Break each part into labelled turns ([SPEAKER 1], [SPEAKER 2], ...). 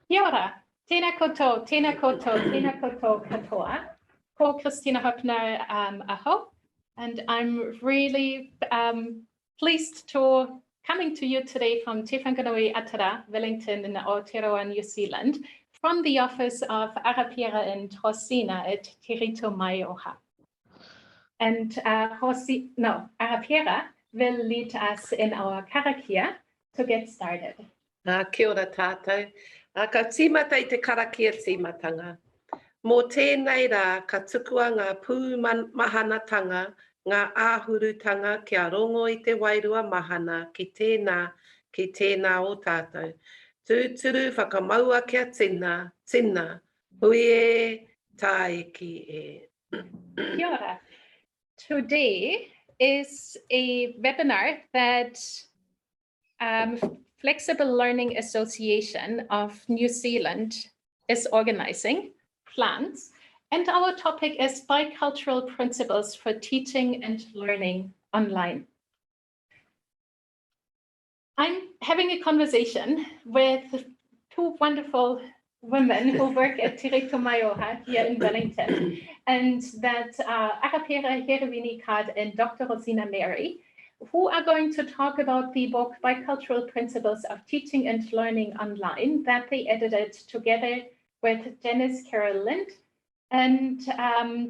[SPEAKER 1] Kia ora, tēnā koutou, tēnā koutou, tēnā koutou katoa. Ko Christina Höppner aho, and I'm really pleased to coming to you today from Te Whanganui Atara, Wellington in Aotearoa, New Zealand, from the office of Arapira and Hosina at Te Rito Mai Oha. And Arapira will lead us in our karakia to get started.
[SPEAKER 2] Kia ora tātou. Ka tīmata I te karakia tīmatanga. Mō tēnei rā ka tukua ngā pū mahanatanga, ngā āhurutanga kia rongo I te wairua mahana ki tēnā o tātou. Tūturu whakamaua kia tina, hui e, tāiki e.
[SPEAKER 1] Kia ora. Today is a webinar that Flexible Learning Association of New Zealand is organizing, plans, and our topic is bicultural principles for teaching and learning online. I'm having a conversation with two wonderful women who work at Te Rito Mai Oha here in Wellington, and that Arapira Herewini-Card and Dr. Rosina Mary, who are going to talk about the book Bicultural Principles of Teaching and Learning Online that they edited together with Janice Carroll Lind, and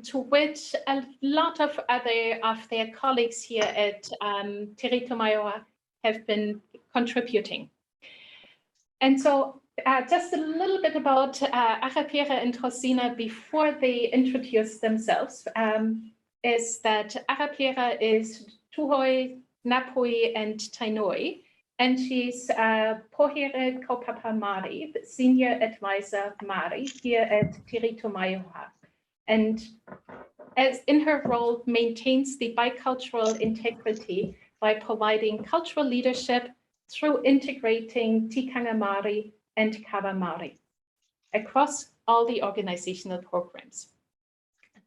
[SPEAKER 1] to which a lot of other of their colleagues here at Te Rito Mai Oha have been contributing. And so just a little bit about Arapira and Rosina before they introduce themselves is that Arapira is Tuhoi, Ngāpuhi, and Tainui, and she's Pohere Kaupapa Māori, the Senior Advisor Māori here at Te Rito Mai Oha, and as in her role maintains the bicultural integrity by providing cultural leadership through integrating Tikanga Māori and Kawa Māori across all the organizational programs.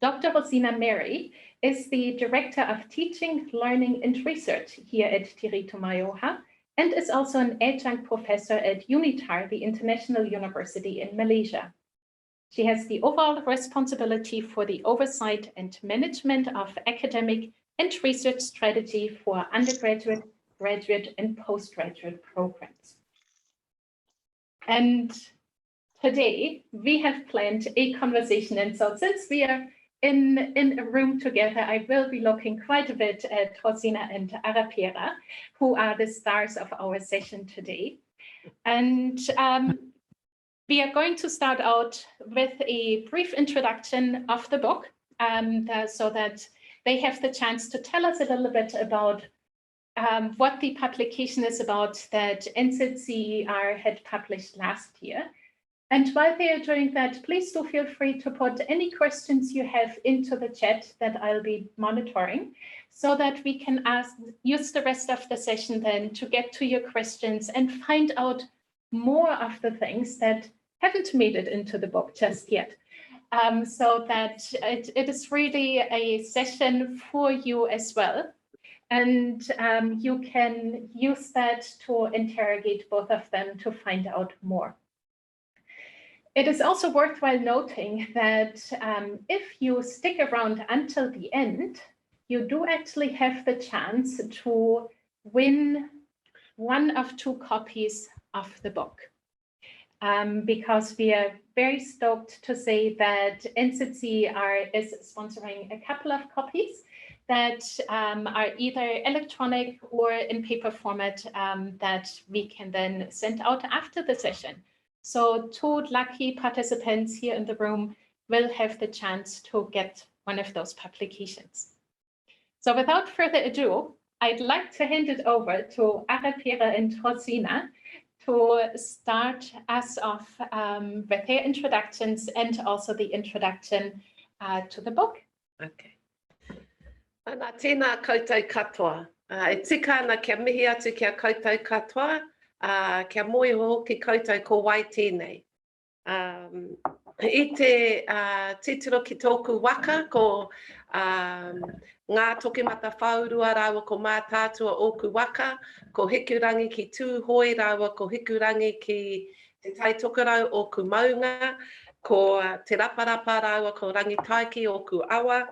[SPEAKER 1] Dr. Rosina Mary is the Director of Teaching, Learning and Research here at Te Rito Mai Oha and is also an adjunct professor at UNITAR, the International University in Malaysia. She has the overall responsibility for the oversight and management of academic and research strategy for undergraduate, graduate and postgraduate programs. And today we have planned a conversation, and so since we are in a room together, I will be looking quite a bit at Rosina and Arapira, who are the stars of our session today. And we are going to start out with a brief introduction of the book, so that they have the chance to tell us a little bit about what the publication is about that NZCER had published last year. And while they are doing that, please do feel free to put any questions you have into the chat that I'll be monitoring, so that we can use the rest of the session then to get to your questions and find out more of the things that haven't made it into the book just yet. So that it is really a session for you as well. And you can use that to interrogate both of them to find out more. It is also worthwhile noting that if you stick around until the end, you do actually have the chance to win one of two copies of the book. Because we are very stoked to say that NZCER is sponsoring a couple of copies that are either electronic or in paper format that we can then send out after the session. So two lucky participants here in the room will have the chance to get one of those publications. So without further ado, I'd like to hand it over to Arapira and Rosina to start us off with their introductions and also the introduction to the book.
[SPEAKER 2] Okay. Ana tēnā koutou katoa. E tika ana kia mihi atu kia koutou katoa. Kia moe hoki koutou ko wai tēnei. I te titiro ki tōku waka ko ngā tokimata whaurua rawa ko mā tātua ōku waka, ko hikurangi ki tūhoi rawa ko hikurangi ki te tai tokerau o ku maunga, ko te raparapa raua ko rangitaiki o ku awa,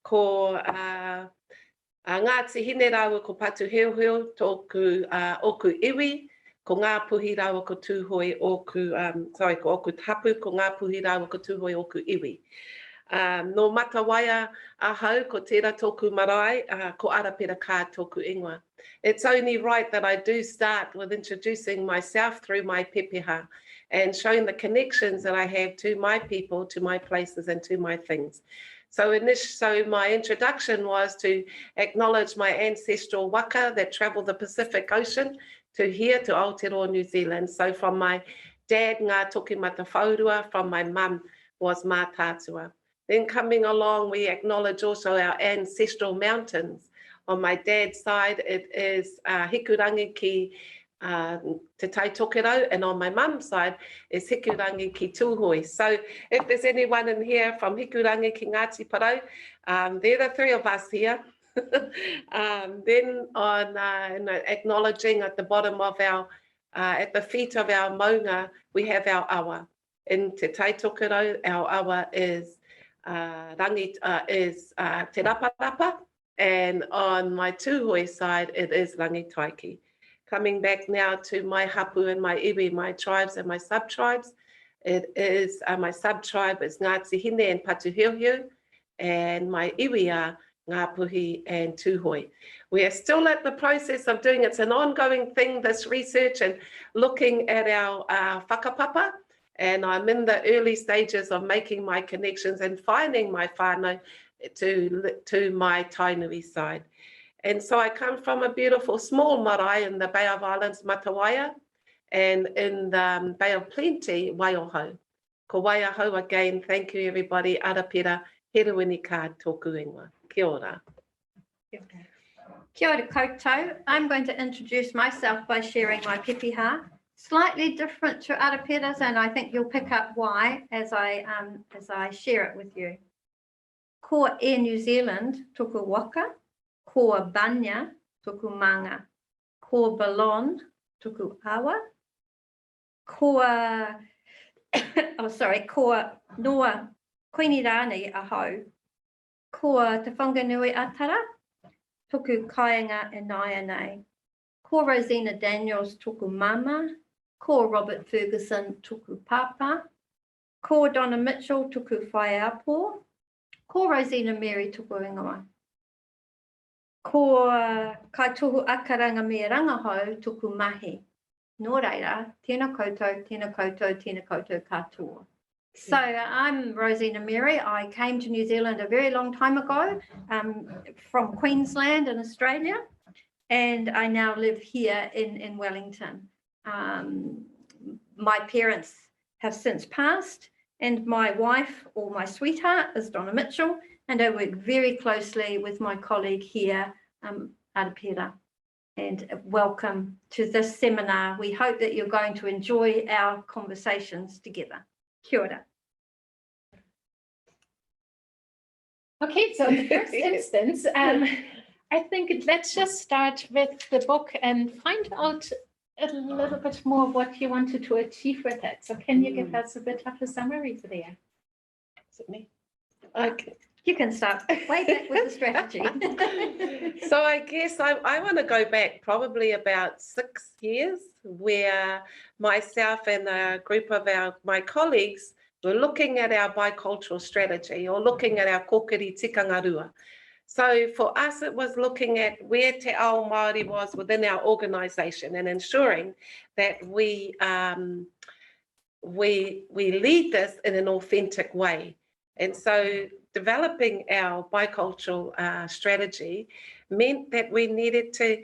[SPEAKER 2] ko Ngāti hine raua ko patu heo heo tōku o ku iwi, ko ngā puhi rawa ko tūhoi o ku, ko o ku tapu, ko ngā puhi rawa ko tūhoi o ku iwi. No matawaia ahau ko tērā tōku marae, ko arapera kā tōku ingoa. It's only right that I do start with introducing myself through my pepeha and showing the connections that I have to my people, to my places and to my things. So my introduction was to acknowledge my ancestral waka that travelled the Pacific Ocean to here to Aotearoa, New Zealand. So from my dad, Ngā Toki Mata Whaurua, from my mum was Mā Tātua. Then coming along, we acknowledge also our ancestral mountains. On my dad's side, it is Hikurangi ki Te Tai Tokerau, and on my mum's side is Hikurangi ki Tūhoi. So if there's anyone in here from Hikurangi ki Ngāti Parau, they're the three of us here. Then on acknowledging at the bottom of our, at the feet of our maunga, we have our awa. In Te Tai Tokerau, our awa is Te Raparapa, and on my Tūhoi side, it is Rangitaiki. Coming back now to my hapu and my iwi, my tribes and my sub-tribes, it is, my sub-tribe is Ngāti Hine and Patuhiuhiu, and my iwi are Ngā Puhi and Tūhoi. We are still at the process of doing, it's an ongoing thing, this research and looking at our whakapapa, and I'm in the early stages of making my connections and finding my whānau to my Tainui side. And so I come from a beautiful small marae in the Bay of Islands, Matawaia, and in the Bay of Plenty, Waiahau. Ko Waiahau again, thank you everybody, arapira, heruini kā tōku ingoa. Kia ora.
[SPEAKER 3] Kia ora koutou. I'm going to introduce myself by sharing my pepeha. Slightly different to arapira's, and I think you'll pick up why as I share it with you. Ko Air New Zealand, tuku waka. Ko Banya, tuku manga. Ko Balon, tuku awa. Ko ko noa koini rānei ahau. Ko Te Whanganui Atara, tuku kāinga e nai nei. Ko Rosina Daniels, tuku mama. Ko Robert Ferguson, tuku papa. Ko Donna Mitchell, tuku whaiapo. Ko Rosina Mary, tuku ingoa. Ko kai tohu akaranga me rangahau, tuku mahi. Nō reira, tēnā koutou, tēnā koutou, tēnā koutou katoa. So I'm Rosina Mary. I came to New Zealand a very long time ago from Queensland in Australia, and I now live here in Wellington. My parents have since passed, and my wife, or my sweetheart, is Donna Mitchell, and I work very closely with my colleague here, Arapira. And welcome to this seminar. We hope that you're going to enjoy our conversations together. Kia ora.
[SPEAKER 1] Okay, so in the first instance, I think let's just start with the book and find out a little bit more what you wanted to achieve with it. So can you give us a bit of a summary there?
[SPEAKER 2] Is it me? Okay.
[SPEAKER 3] You can start way back with the strategy.
[SPEAKER 2] So I guess I want to go back probably about 6 years, where myself and a group of my colleagues were looking at our bicultural strategy, or looking at our kokiri tikanga rua. So for us, it was looking at where Te Ao Māori was within our organisation and ensuring that we lead this in an authentic way. And so developing our bicultural strategy meant that we needed to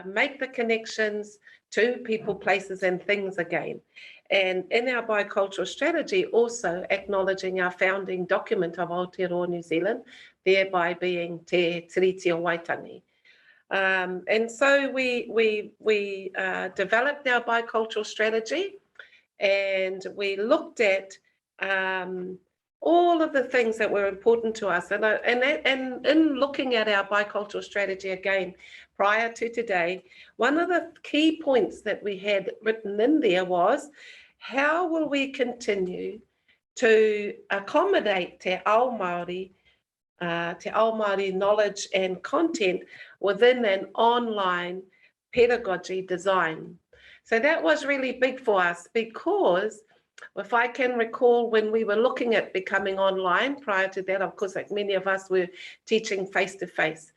[SPEAKER 2] make the connections to people, places and things again. And in our bicultural strategy, also acknowledging our founding document of Aotearoa, New Zealand, thereby being Te Tiriti o Waitangi. And so we developed our bicultural strategy, and we looked at all of the things that were important to us. And in looking at our bicultural strategy again, prior to today, one of the key points that we had written in there was how will we continue to accommodate te ao Māori knowledge and content within an online pedagogy design. So that was really big for us, because if I can recall, when we were looking at becoming online, prior to that, of course, like many of us were teaching face-to-face,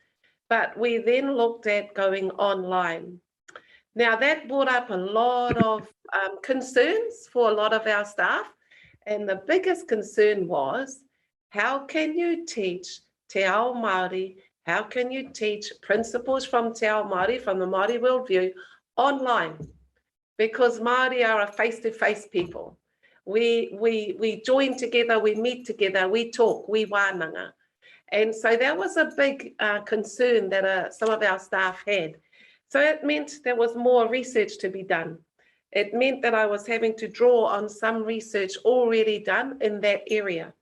[SPEAKER 2] but we then looked at going online. Now that brought up a lot of concerns for a lot of our staff. And the biggest concern was, how can you teach te ao Māori? How can you teach principles from te ao Māori, from the Māori worldview, online? Because Māori are a face-to-face people. We join together, we meet together, we talk, we wānanga. And so that was a big concern that some of our staff had. So it meant there was more research to be done. It meant that I was having to draw on some research already done in that area.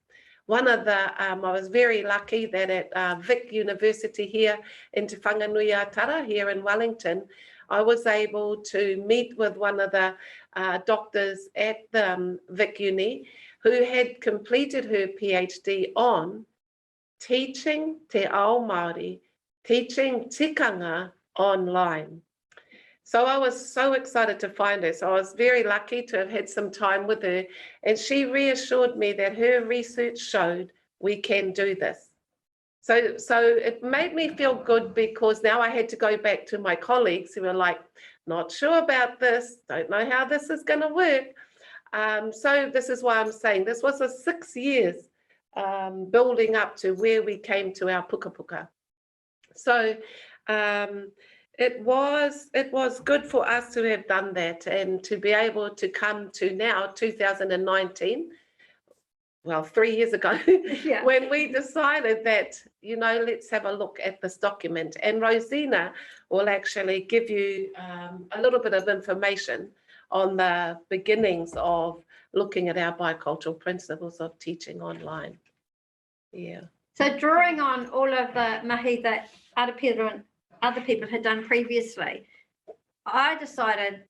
[SPEAKER 2] One of the, I was very lucky that at Vic University here in Te Whanganui-a-Tara here in Wellington, I was able to meet with one of the doctors at the Vic Uni who had completed her PhD on teaching te ao Māori, teaching tikanga online. So I was so excited to find her. So I was very lucky to have had some time with her, and she reassured me that her research showed we can do this. So it made me feel good, because now I had to go back to my colleagues who were like, not sure about this, don't know how this is going to work. So this is why I'm saying this was a 6 years building up to where we came to our puka puka. So it was good for us to have done that, and to be able to come to now 2019, well, 3 years ago,
[SPEAKER 3] Yeah.
[SPEAKER 2] when we decided that, you know, let's have a look at this document. And Rosina will actually give you a little bit of information on the beginnings of looking at our bicultural principles of teaching online. Yeah.
[SPEAKER 3] So drawing on all of the mahi that Arapira and other people had done previously, I decided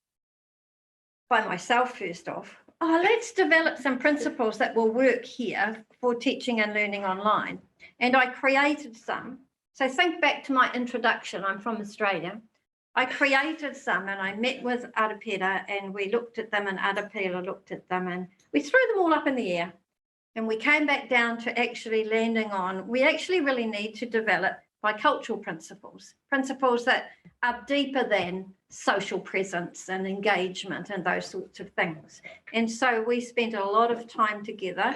[SPEAKER 3] by myself, first off, let's develop some principles that will work here for teaching and learning online. And I created some. So think back to my introduction. I'm from Australia. I created some, and I met with Arapira, and we looked at them, and Arapira looked at them, and we threw them all up in the air. And we came back down to actually landing on, we actually really need to develop bicultural principles, principles that are deeper than social presence and engagement and those sorts of things. And so we spent a lot of time together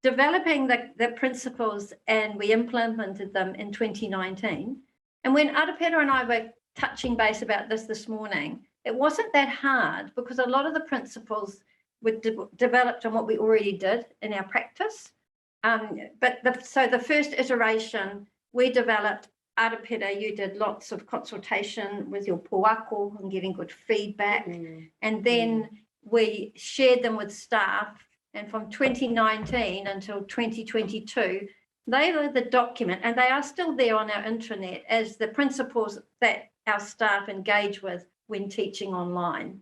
[SPEAKER 3] developing the principles, and we implemented them in 2019. And when Arapira and I were touching base about this morning, it wasn't that hard, because a lot of the principles were developed on what we already did in our practice. So the first iteration, we developed, Arapira, you did lots of consultation with your poako and getting good feedback. And then we shared them with staff. And from 2019 until 2022, they were the document, and they are still there on our intranet as the principles that our staff engage with when teaching online.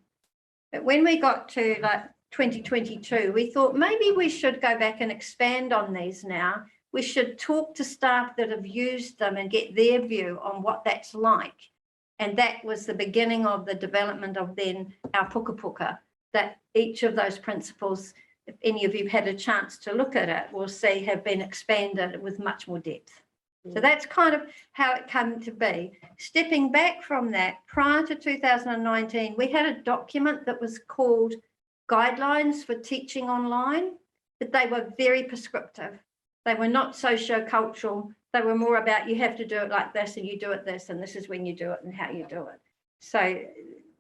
[SPEAKER 3] But when we got to like 2022, we thought maybe we should go back and expand on these now. We should talk to staff that have used them and get their view on what that's like. And that was the beginning of the development of then our puka puka, that each of those principles, if any of you have had a chance to look at it, will see have been expanded with much more depth. So that's kind of how it came to be. Stepping back from that, prior to 2019, we had a document that was called Guidelines for Teaching Online, but they were very prescriptive. They were not socio-cultural. They were more about, you have to do it like this, and you do it this, and this is when you do it and how you do it. So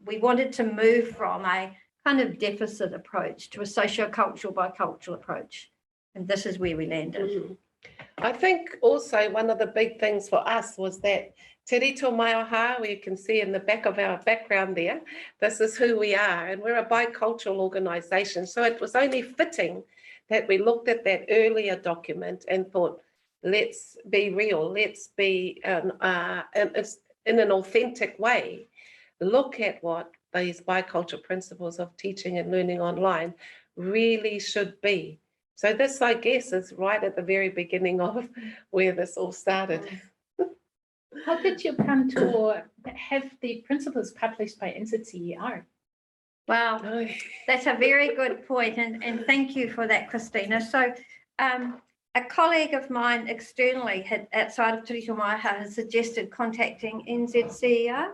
[SPEAKER 3] we wanted to move from a kind of deficit approach to a socio-cultural, bicultural approach. And this is where we landed.
[SPEAKER 2] I think also one of the big things for us was that Te Rito Maioha, where you can see in the back of our background there, this is who we are, and we're a bicultural organisation. So it was only fitting that we looked at that earlier document and thought, let's be real, let's be in an authentic way, look at what these bicultural principles of teaching and learning online really should be. So this, I guess, is right at the very beginning of where this all started.
[SPEAKER 1] How did you come to have the principles published by NZCER?
[SPEAKER 3] Wow,
[SPEAKER 2] Oh,
[SPEAKER 3] that's a very good point, and thank you for that, Christina. So a colleague of mine externally outside of Te Rito Maiaha has suggested contacting NZCER,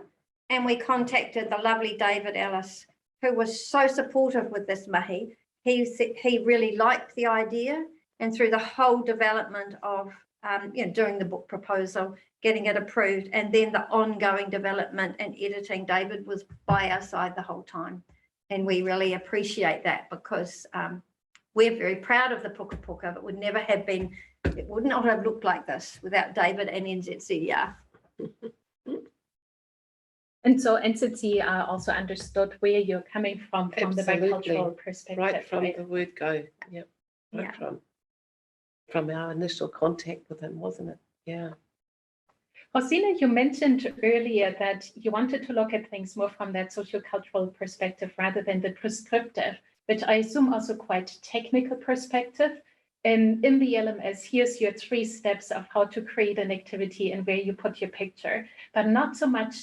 [SPEAKER 3] and we contacted the lovely David Ellis, who was so supportive with this mahi. He really liked the idea, and through the whole development of doing the book proposal, getting it approved, and then the ongoing development and editing, David was by our side the whole time. And we really appreciate that, because we're very proud of the Puka Puka. It would never have been, it would not have looked like this without David and NZCER.
[SPEAKER 1] And so NZCER also understood where you're coming from the
[SPEAKER 2] Absolutely.
[SPEAKER 1] bicultural perspective.
[SPEAKER 2] Right from the word go. Yep. Right
[SPEAKER 3] Yeah.
[SPEAKER 2] from our initial contact with him, wasn't it? Yeah.
[SPEAKER 1] Rosina, you mentioned earlier that you wanted to look at things more from that sociocultural perspective rather than the prescriptive, which I assume also quite technical perspective. And in the LMS, here's your 3 steps of how to create an activity and where you put your picture, but not so much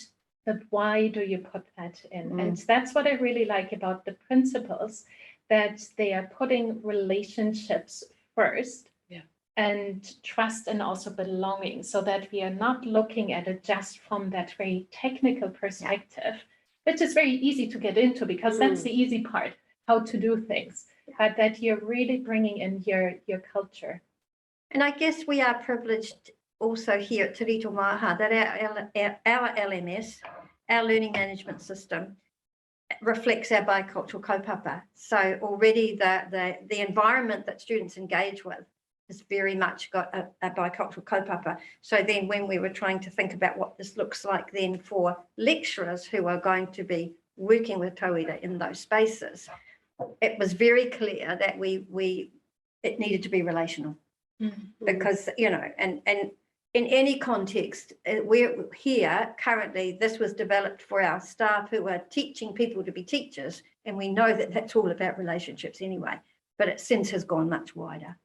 [SPEAKER 1] the why do you put that in. And that's what I really like about the principles, that they are putting relationships first. And trust and also belonging, so that we are not looking at it just from that very technical perspective, which is very easy to get into because that's the easy part, how to do things, but that you're really bringing in your culture.
[SPEAKER 3] And I guess we are privileged also here at Te Rito Maiaha that our LMS, our learning management system, reflects our bicultural kaupapa. So already the environment that students engage with has very much got a bicultural kaupapa. So then when we were trying to think about what this looks like then for lecturers who are going to be working with tauira in those spaces, it was very clear that it needed to be relational. Because, and in any context, we're here currently, this was developed for our staff who are teaching people to be teachers, and we know that that's all about relationships anyway, but it since has gone much wider.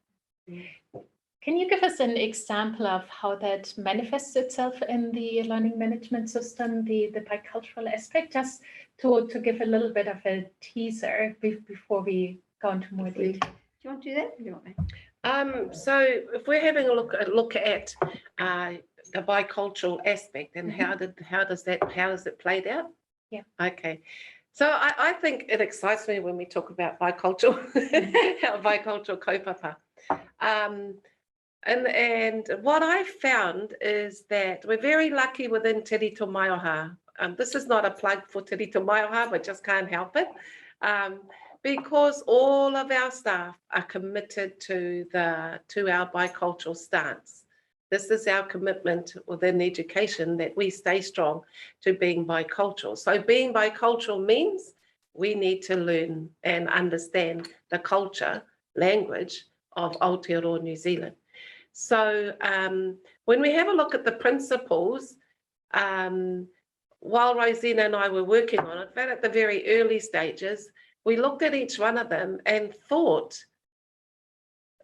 [SPEAKER 1] Can you give us an example of how that manifests itself in the learning management system, the bicultural aspect, just to give a little bit of a teaser before we go into more detail?
[SPEAKER 3] Do you want to do that? Or do you want me?
[SPEAKER 2] So if we're having a look at the bicultural aspect and how does it played out?
[SPEAKER 1] Yeah.
[SPEAKER 2] Okay. So I think it excites me when we talk about bicultural kaupapa. And what I found is that we're very lucky within Te Rito Maiaha. This is not a plug for Te Rito Maiaha, but just can't help it. Because all of our staff are committed to our bicultural stance. This is our commitment within education, that we stay strong to being bicultural. So being bicultural means we need to learn and understand the culture, language of Aotearoa New Zealand. So when we have a look at the principles, while Rosina and I were working on it, but at the very early stages, we looked at each one of them and thought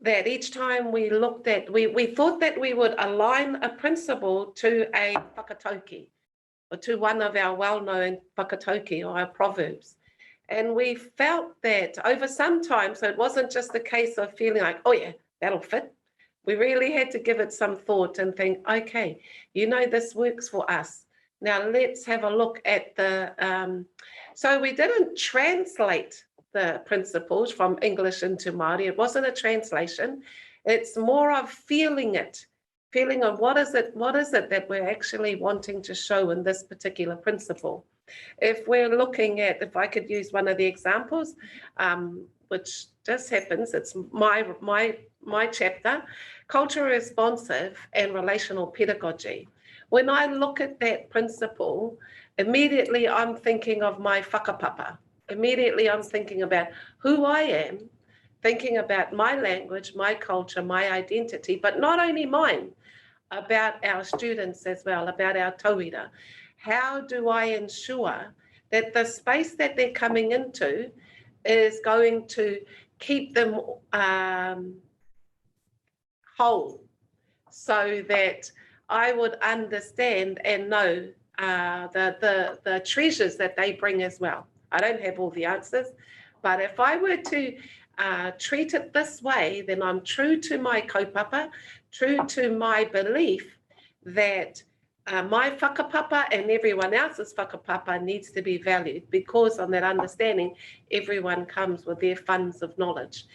[SPEAKER 2] that each time we looked at, we thought that we would align a principle to a whakatauki, or to one of our well-known whakatauki or our proverbs. And we felt that over some time, so it wasn't just a case of feeling like, oh yeah, that'll fit. We really had to give it some thought and think, okay, this works for us. Now let's have a look at so we didn't translate the principles from English into Māori. It wasn't a translation. It's more of feeling of what is it that we're actually wanting to show in this particular principle. If we're looking at, if I could use one of the examples, which just happens, it's my chapter, culture responsive and relational pedagogy. When I look at that principle, immediately I'm thinking of my whakapapa. Immediately I'm thinking about who I am, thinking about my language, my culture, my identity, but not only mine, about our students as well, about our tauira. How do I ensure that the space that they're coming into is going to keep them whole, so that I would understand and know the treasures that they bring as well. I don't have all the answers, but if I were to treat it this way, then I'm true to my kaupapa, true to my belief that my whakapapa and everyone else's whakapapa needs to be valued, because on that understanding, everyone comes with their funds of knowledge.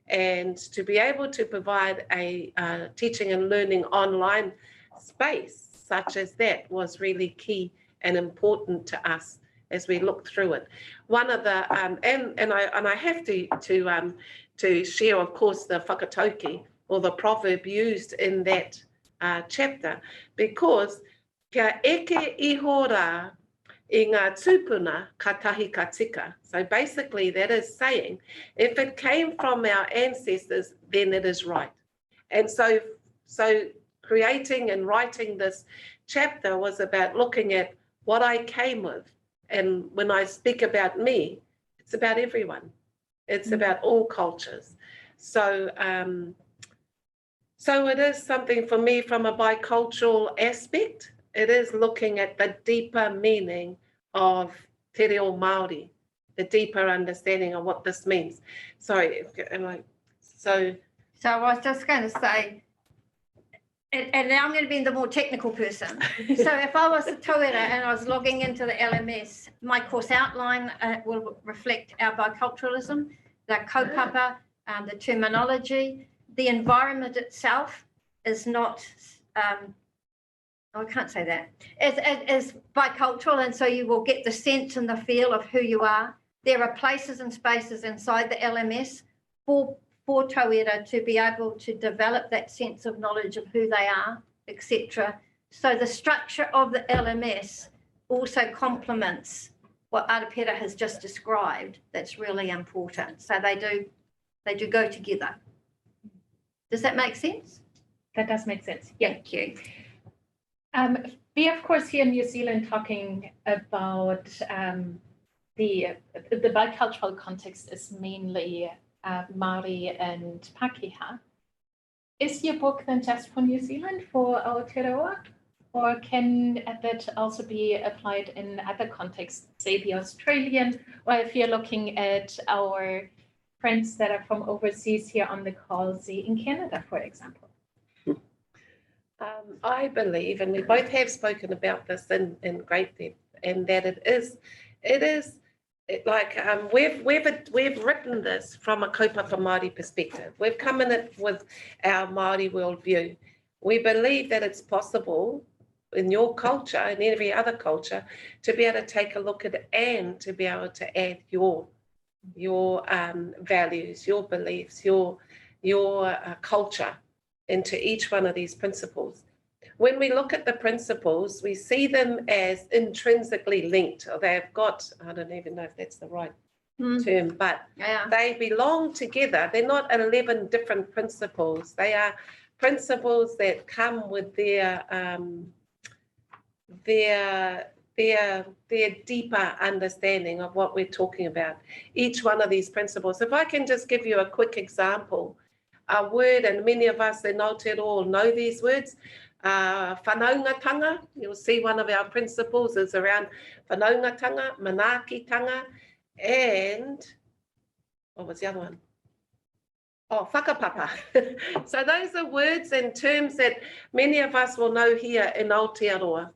[SPEAKER 2] And to be able to provide a teaching and learning online space such as that was really key and important to us as we look through it. One of the and I have to share, of course, the whakatauki or the proverb used in that chapter, because kia eke iho rā I ngā tūpuna ka tahi ka tika. So basically that is saying, if it came from our ancestors, then it is right. And so creating and writing this chapter was about looking at what I came with. And when I speak about me, it's about everyone. It's about all cultures. So it is something for me from a bicultural aspect. It is looking at the deeper meaning of te reo Māori, the deeper understanding of what this means. Sorry, So
[SPEAKER 3] I was just going to say, and now I'm going to be the more technical person. So if I was a tauira and I was logging into the LMS, my course outline will reflect our biculturalism, the kaupapa, the terminology. The environment itself is not... I can't say that. It's bicultural, and so you will get the sense and the feel of who you are. There are places and spaces inside the LMS for tauira to be able to develop that sense of knowledge of who they are, etc. So the structure of the LMS also complements what Arapera has just described. That's really important. So they do go together. Does that make sense?
[SPEAKER 1] That does make sense. Yeah.
[SPEAKER 3] Thank you.
[SPEAKER 1] We, of course, here in New Zealand talking about the bicultural context is mainly Māori and Pākehā. Is your book then just for New Zealand, for Aotearoa, or can that also be applied in other contexts, say the Australian, or if you're looking at our friends that are from overseas here on the call, say in Canada, for example?
[SPEAKER 2] I believe, and we both have spoken about this in great depth, and that it is like we've written this from a kaupapa Māori perspective. We've come in it with our Māori worldview. We believe that it's possible in your culture and every other culture to be able to take a look at it and to be able to add your values, your beliefs, your culture into each one of these principles. When we look at the principles, we see them as intrinsically linked, or they've got, I don't even know if that's the right term, but they belong together. They're not 11 different principles. They are principles that come with their deeper understanding of what we're talking about. Each one of these principles. If I can just give you a quick example, a word, and many of us in Aotearoa know these words, whanaungatanga. You'll see one of our principles is around whanaungatanga, manaakitanga, and what was the other one? Oh, whakapapa. So those are words and terms that many of us will know here in Aotearoa.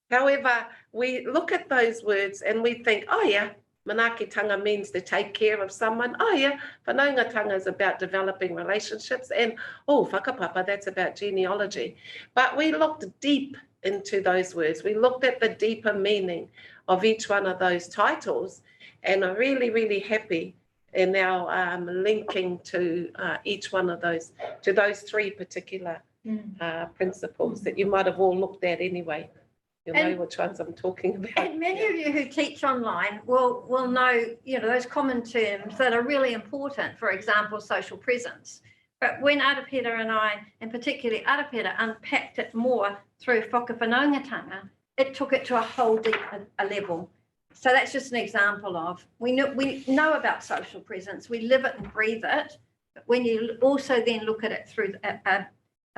[SPEAKER 2] However, we look at those words and we think, oh yeah, manaakitanga means to take care of someone. Oh yeah, whanaungatanga is about developing relationships. And oh, whakapapa, that's about genealogy. But we looked deep into those words. We looked at the deeper meaning of each one of those titles, and are really, really happy in our linking to each one of those, to those three particular principles that you might have all looked at anyway. You'll know which ones I'm talking about.
[SPEAKER 3] And many of you who teach online will know, those common terms that are really important, for example, social presence. But when Arapera and I, and particularly Arapera, unpacked it more through whakawhanaungatanga, it took it to a whole deeper level. So that's just an example of, we know about social presence, we live it and breathe it, but when you also then look at it through a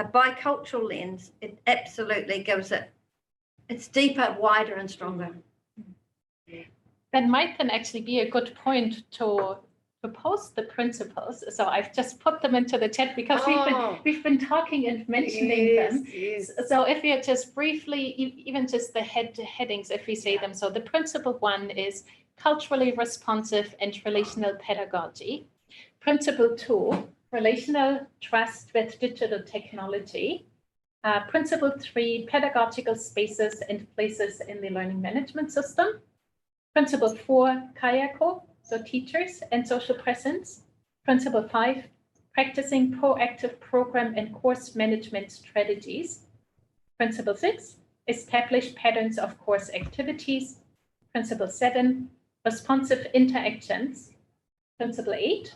[SPEAKER 3] bicultural lens, it absolutely gives it, it's deeper, wider and stronger.
[SPEAKER 1] That might then actually be a good point to post the principles. So I've just put them into the chat because we've been talking and mentioning them.
[SPEAKER 2] Yes.
[SPEAKER 1] So if we just briefly, even just the headings, if we say them. So the principle 1 is culturally responsive and relational pedagogy. Principle 2, relational trust with digital technology. Principle 3, pedagogical spaces and places in the learning management system. Principle 4, kayako, so teachers and social presence. Principle 5, practicing proactive program and course management strategies. Principle 6, establish patterns of course activities. Principle 7, responsive interactions. Principle 8,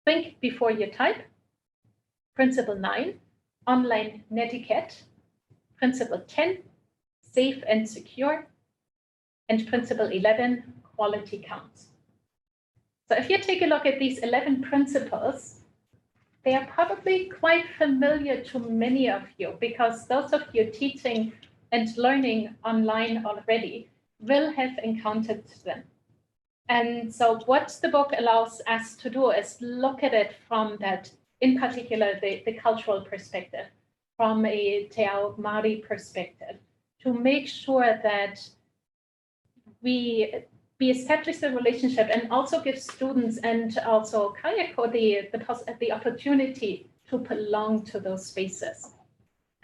[SPEAKER 1] think before you type. Principle 9, online netiquette. Principle 10, safe and secure. And principle 11, quality counts. So if you take a look at these 11 principles, they are probably quite familiar to many of you because those of you teaching and learning online already will have encountered them. And so what the book allows us to do is look at it from that, in particular, the cultural perspective, from a Te Ao Māori perspective, to make sure that we establish the relationship and also give students and also kayako the opportunity to belong to those spaces.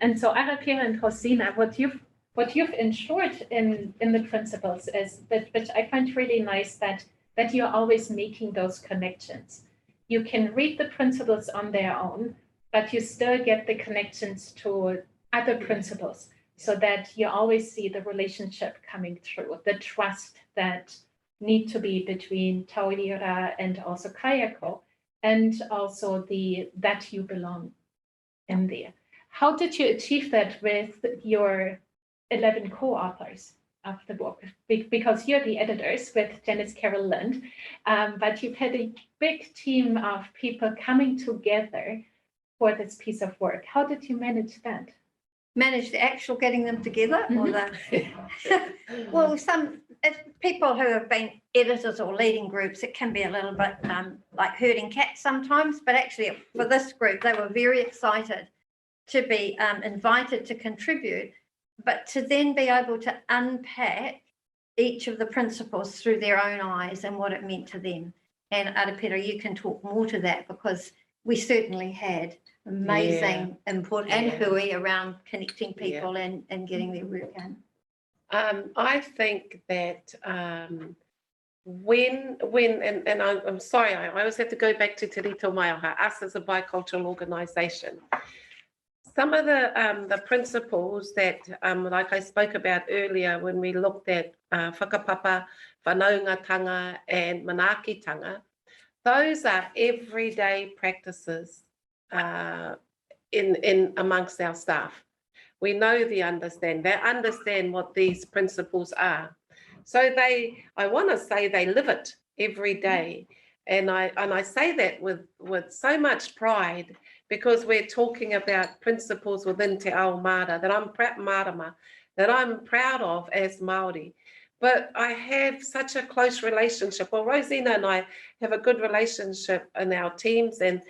[SPEAKER 1] And so Arapira and Rosina, what you've ensured in the principles is that, which I find really nice, that you're always making those connections. You can read the principles on their own, but you still get the connections to other principles, so that you always see the relationship coming through, the trust that need to be between Taurira and also kayako, and also that you belong in there. How did you achieve that with your 11 co-authors of the book? Because you're the editors with Janice Carroll Lind, but you've had a big team of people coming together for this piece of work. How did you manage that?
[SPEAKER 3] Manage the actual getting them together, or well, if people who have been editors or leading groups, it can be a little bit like herding cats sometimes, but actually for this group, they were very excited to be invited to contribute, but to then be able to unpack each of the principles through their own eyes and what it meant to them. And Arapira, you can talk more to that, because we certainly had amazing input and hui around connecting people and getting their work in.
[SPEAKER 2] I think that when I'm sorry, I always have to go back to Te Rito Maiaha, us as a bicultural organisation. Some of the principles that, like I spoke about earlier, when we looked at whakapapa, whanaungatanga and manaakitanga, those are everyday practices in amongst our staff. We know they understand what these principles are. So I want to say they live it every day. And I say that with so much pride, because we're talking about principles within Te Ao Mara that I'm proud of as Māori. But I have such a close relationship. Well, Rosina and I have a good relationship in our teams, and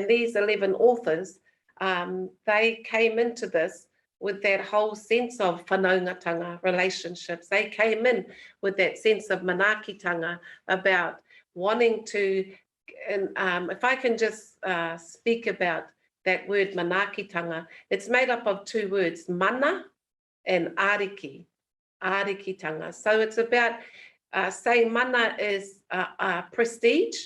[SPEAKER 2] these 11 authors, they came into this with that whole sense of whanaungatanga relationships. They came in with that sense of manaakitanga, about wanting to, and if I can just speak about that word manaakitanga, it's made up of two words, mana and ariki. Arikitanga. So it's about saying mana is prestige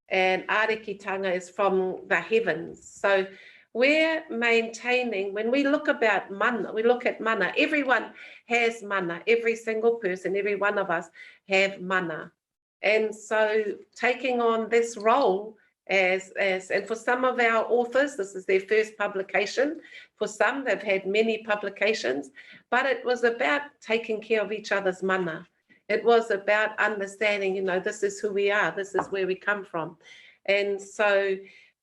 [SPEAKER 2] and arikitanga is from the heavens. So we're maintaining, when we look at mana, everyone has mana, every single person, every one of us have mana. And so taking on this role and for some of our authors, this is their first publication. For some, they've had many publications, but it was about taking care of each other's mana It was about understanding, you know, this is who we are, this is where we come from. And so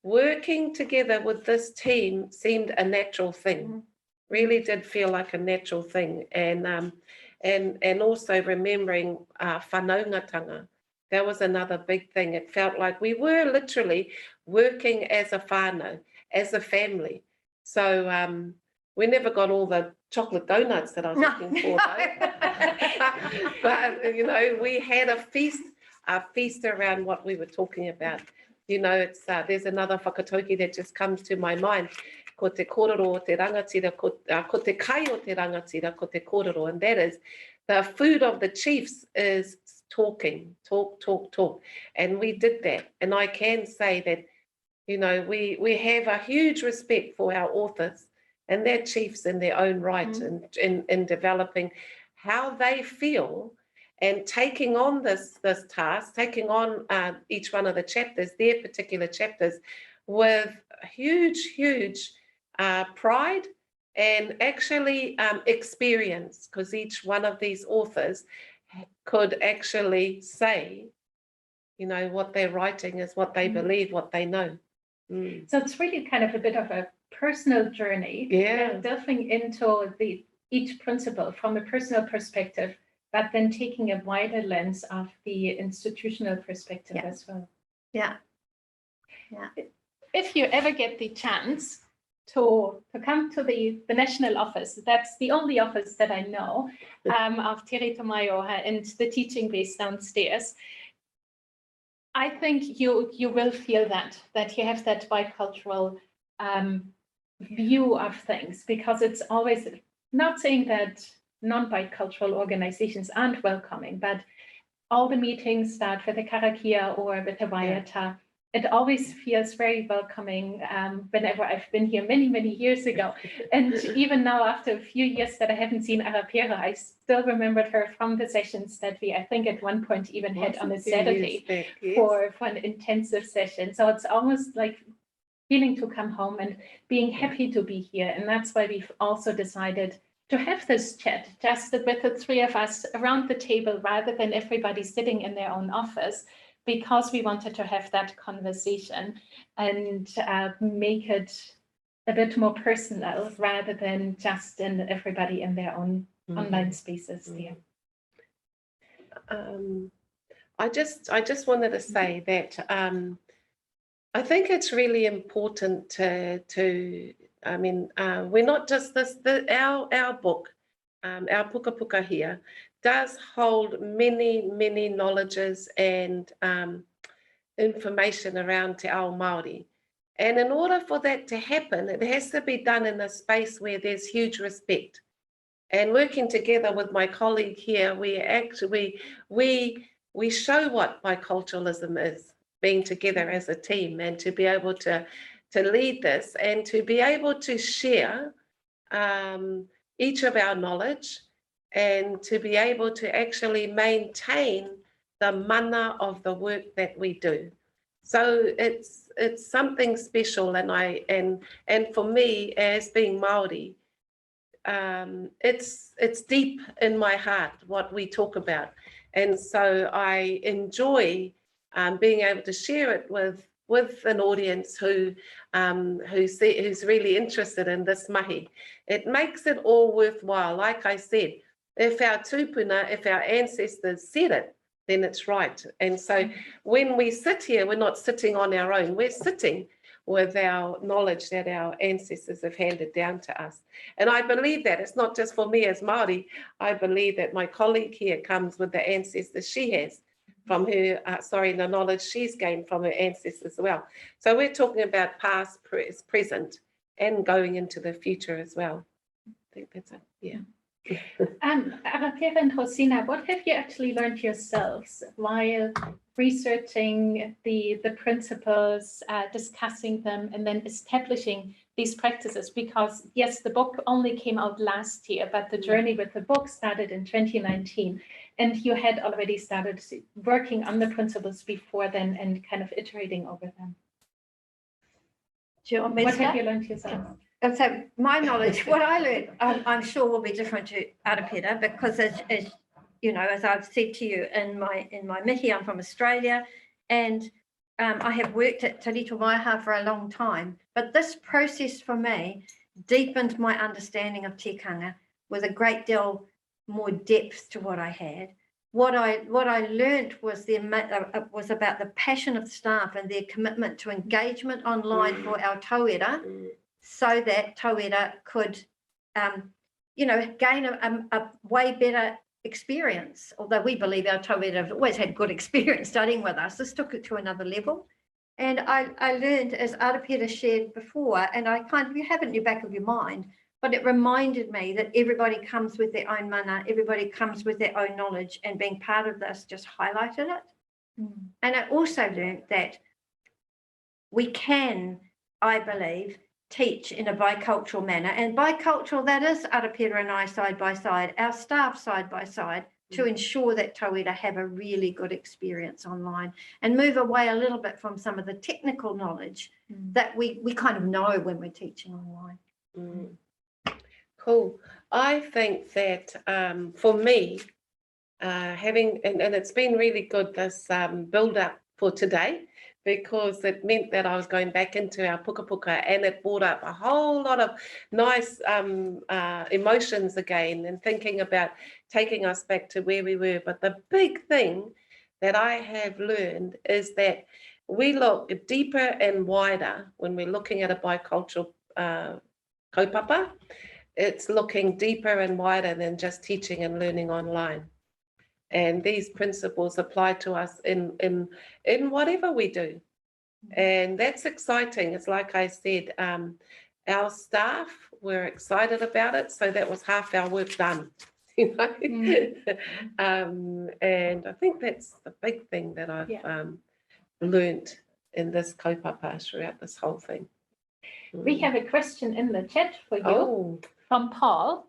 [SPEAKER 2] working together with this team seemed a natural thing, really did feel like a natural thing. And also remembering whanaungatanga, that was another big thing. It felt like we were literally working as a whānau, as a family. So we never got all the chocolate donuts that I was looking for, though. But, you know, we had a feast around what we were talking about. You know, it's there's another whakatauki that just comes to my mind. Ko te kōrero o te rangatira, ko te kai o te rangatira, ko te kōrero. And that is, the food of the chiefs is talking, talk. And we did that. And I can say that, you know, we have a huge respect for our authors, and they're chiefs in their own right, in developing how they feel and taking on this task, taking on each one of the chapters, their particular chapters, with huge pride and actually experience, because each one of these authors could actually say, you know, what they're writing is what they believe, what they know.
[SPEAKER 1] So it's really kind of a bit of a personal journey, delving into each principle from a personal perspective, but then taking a wider lens of the institutional perspective as well.
[SPEAKER 3] Yeah.
[SPEAKER 1] If you ever get the chance to come to the national office, that's the only office that I know of Te Rito Maioha and the teaching base downstairs. I think you will feel that you have that bicultural view of things, because it's always, not saying that non-bicultural organizations aren't welcoming, but all the meetings start with the karakia or with the waiata. It always feels very welcoming whenever I've been here many years ago. And even now, after a few years that I haven't seen Arapera, I still remembered her from the sessions that we, I think at one point even had on a Saturday for an intensive session. So it's almost like feeling to come home and being happy to be here. And that's why we've also decided to have this chat, just with the three of us around the table, rather than everybody sitting in their own office, because we wanted to have that conversation and make it a bit more personal, rather than just in everybody in their own online spaces there.
[SPEAKER 2] I just wanted to say that I think it's really important to I mean, we're not just our book, our Puka Puka here, does hold many knowledges and information around Te Ao Māori. And in order for that to happen, it has to be done in a space where there's huge respect. And working together with my colleague here, we show what biculturalism is, being together as a team, and to be able to lead this and to be able to share each of our knowledge, and to be able to actually maintain the mana of the work that we do. So it's something special, and for me, as being Māori, it's deep in my heart what we talk about, and so I enjoy being able to share it with an audience who's really interested in this mahi. It makes it all worthwhile. Like I said, if our tupuna, if our ancestors said it, then it's right. And so when we sit here, we're not sitting on our own. We're sitting with our knowledge that our ancestors have handed down to us. And I believe that it's not just for me as Māori. I believe that my colleague here comes with the ancestors she has from her, the knowledge she's gained from her ancestors as well. So we're talking about past, present, and going into the future as well. I think that's it, yeah.
[SPEAKER 1] Arapera and Rosina, what have you actually learned yourselves while researching the principles, discussing them, and then establishing these practices? Because yes, the book only came out last year, but the journey with the book started in 2019, and you had already started working on the principles before then and kind of iterating over them.
[SPEAKER 3] Do you want me to
[SPEAKER 1] What have
[SPEAKER 3] start?
[SPEAKER 1] you learned yourself?
[SPEAKER 3] And so my knowledge, what I learned, I'm sure will be different to Arapera, because as you know, as I've said to you in my mihi, I'm from Australia, and I have worked at Te Rito Waiha for a long time, but this process for me deepened my understanding of tikanga with a great deal more depth to what I had. What I learned was was about the passion of the staff and their commitment to engagement online for our tauira, so that tauira could, you know, gain a way better experience. Although we believe our tauira have always had good experience studying with us, this took it to another level. And I learned, as Arapira shared before, and I kind of, you have it in the back of your mind, but it reminded me that everybody comes with their own mana, everybody comes with their own knowledge, and being part of this just highlighted it. And I also learned that we can, I believe, teach in a bicultural manner. And bicultural, that is Arapira and I side by side, our staff side by side, to ensure that tauira have a really good experience online and move away a little bit from some of the technical knowledge that we kind of know when we're teaching online.
[SPEAKER 2] Cool. I think that for me, having, and it's been really good, this build up for today, because it meant that I was going back into our puka puka, and it brought up a whole lot of nice emotions again, and thinking about taking us back to where we were. But the big thing that I have learned is that we look deeper and wider when we're looking at a bicultural kaupapa. It's looking deeper and wider than just teaching and learning online. And these principles apply to us in whatever we do. And that's exciting. It's like I said, our staff were excited about it. So that was half our work done. You know? And I think that's the big thing that I've learned in this kaupapa throughout this whole thing.
[SPEAKER 1] We have a question in the chat for you from Paul.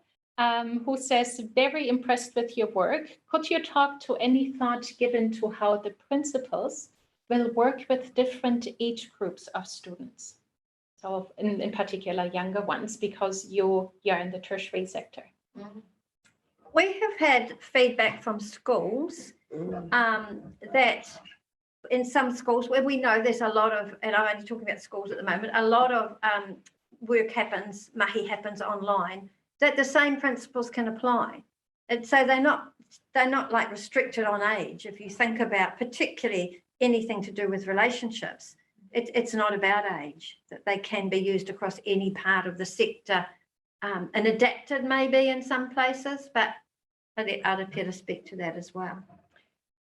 [SPEAKER 1] Who says, very impressed with your work. Could you talk to any thought given to how the principals will work with different age groups of students? So in particular, younger ones, because you're in the tertiary sector.
[SPEAKER 3] We have had feedback from schools that in some schools where we know there's a lot of, and I'm only talking about schools at the moment, a lot of work happens, mahi happens online, that the same principles can apply. And so they're not like restricted on age. If you think about particularly anything to do with relationships, it's not about age, that they can be used across any part of the sector and adapted maybe in some places, but I'll let Arapira speak to that as well.